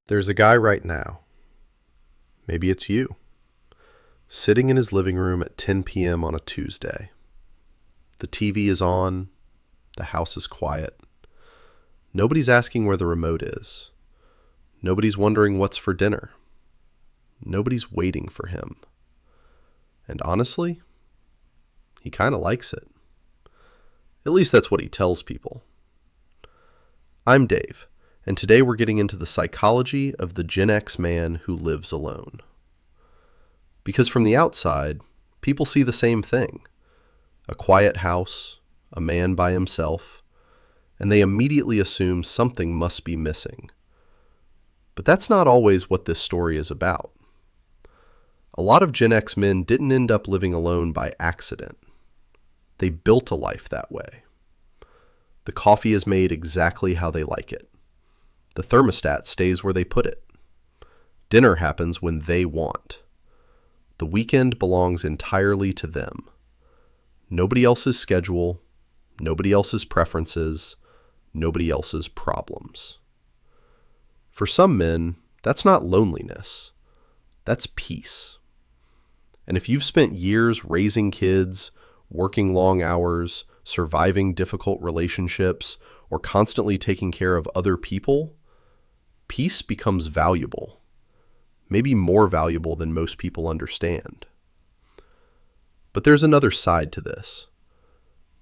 There's a guy right now, maybe it's you, sitting in his living room at 10 p.m. on a Tuesday. The TV is on, the house is quiet. Nobody's asking where the remote is. Nobody's wondering what's for dinner. Nobody's waiting for him. And honestly, he kind of likes it. At least that's what he tells people. I'm Dave, and today we're getting into the psychology of the Gen X man who lives alone. Because from the outside, people see the same thing. A quiet house, a man by himself, and they immediately assume something must be missing. But that's not always what this story is about. A lot of Gen X men didn't end up living alone by accident. They built a life that way. The coffee is made exactly how they like it. The thermostat stays where they put it. Dinner happens when they want. The weekend belongs entirely to them. Nobody else's schedule, nobody else's preferences, nobody else's problems. For some men, that's not loneliness. That's peace. And if you've spent years raising kids, working long hours, surviving difficult relationships, or constantly taking care of other people, peace becomes valuable. Maybe more valuable than most people understand. But there's another side to this,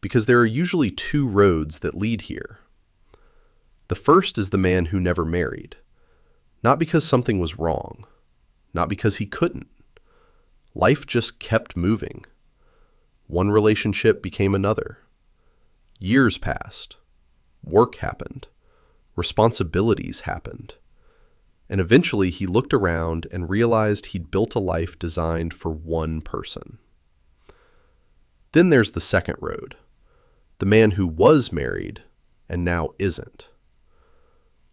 because there are usually two roads that lead here. The first is the man who never married, not because something was wrong, not because he couldn't. Life just kept moving. One relationship became another. Years passed. Work happened. Responsibilities happened. And eventually he looked around and realized he'd built a life designed for one person. Then there's the second road, the man who was married and now isn't.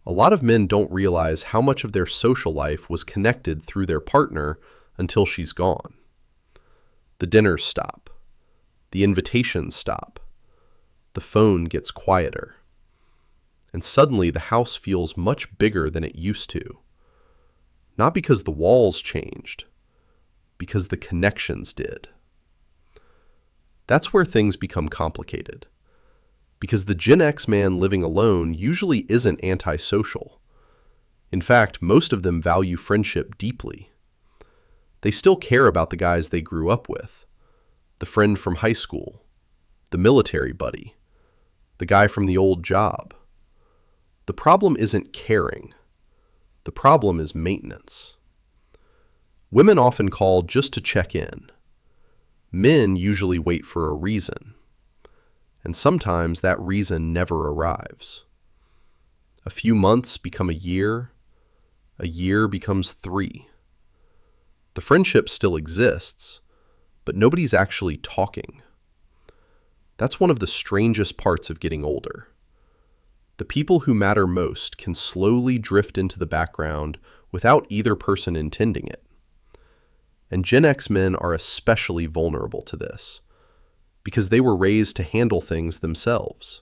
A lot of men don't realize how much of their social life was connected through their partner until she's gone. The dinners stop. The invitations stop. The phone gets quieter. And suddenly the house feels much bigger than it used to. Not because the walls changed, because the connections did. That's where things become complicated. Because the Gen X man living alone usually isn't antisocial. In fact, most of them value friendship deeply. They still care about the guys they grew up with, the friend from high school, the military buddy, the guy from the old job. The problem isn't caring. The problem is maintenance. Women often call just to check in. Men usually wait for a reason. And sometimes that reason never arrives. A few months become a year becomes 3. The friendship still exists, but nobody's actually talking. That's one of the strangest parts of getting older. The people who matter most can slowly drift into the background without either person intending it. And Gen X men are especially vulnerable to this, because they were raised to handle things themselves.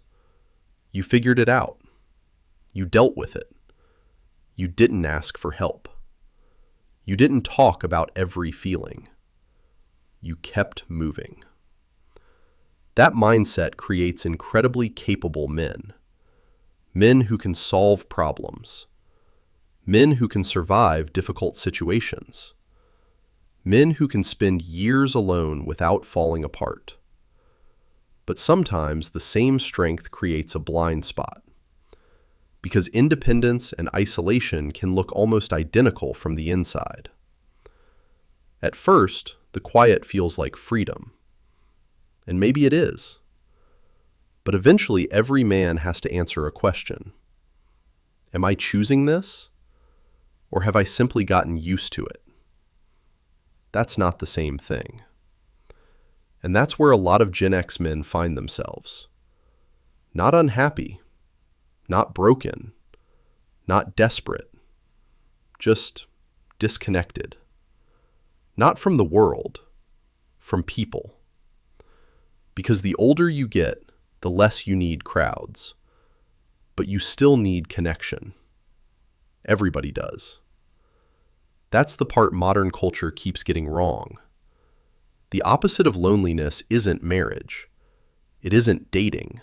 You figured it out. You dealt with it. You didn't ask for help. You didn't talk about every feeling. You kept moving. That mindset creates incredibly capable men. Men who can solve problems. Men who can survive difficult situations. Men who can spend years alone without falling apart. But sometimes the same strength creates a blind spot. Because independence and isolation can look almost identical from the inside. At first, the quiet feels like freedom. And maybe it is. But eventually every man has to answer a question. Am I choosing this? Or have I simply gotten used to it? That's not the same thing. And that's where a lot of Gen X men find themselves. Not unhappy, not broken, not desperate, just disconnected. Not from the world, from people. Because the older you get, the less you need crowds, but you still need connection. Everybody does. That's the part modern culture keeps getting wrong. The opposite of loneliness isn't marriage. It isn't dating.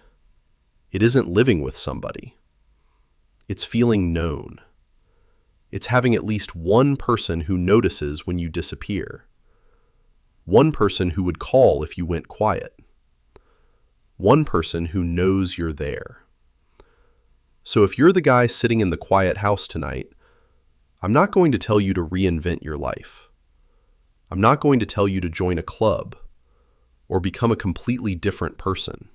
It isn't living with somebody. It's feeling known. It's having at least one person who notices when you disappear. One person who would call if you went quiet. One person who knows you're there. So if you're the guy sitting in the quiet house tonight, I'm not going to tell you to reinvent your life. I'm not going to tell you to join a club or become a completely different person.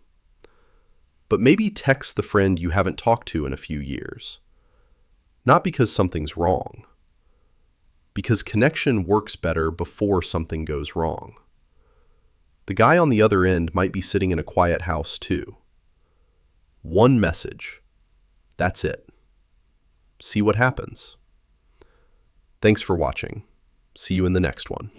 But maybe text the friend you haven't talked to in a few years. Not because something's wrong. Because connection works better before something goes wrong. The guy on the other end might be sitting in a quiet house too. One message. That's it. See what happens. Thanks for watching. See you in the next one.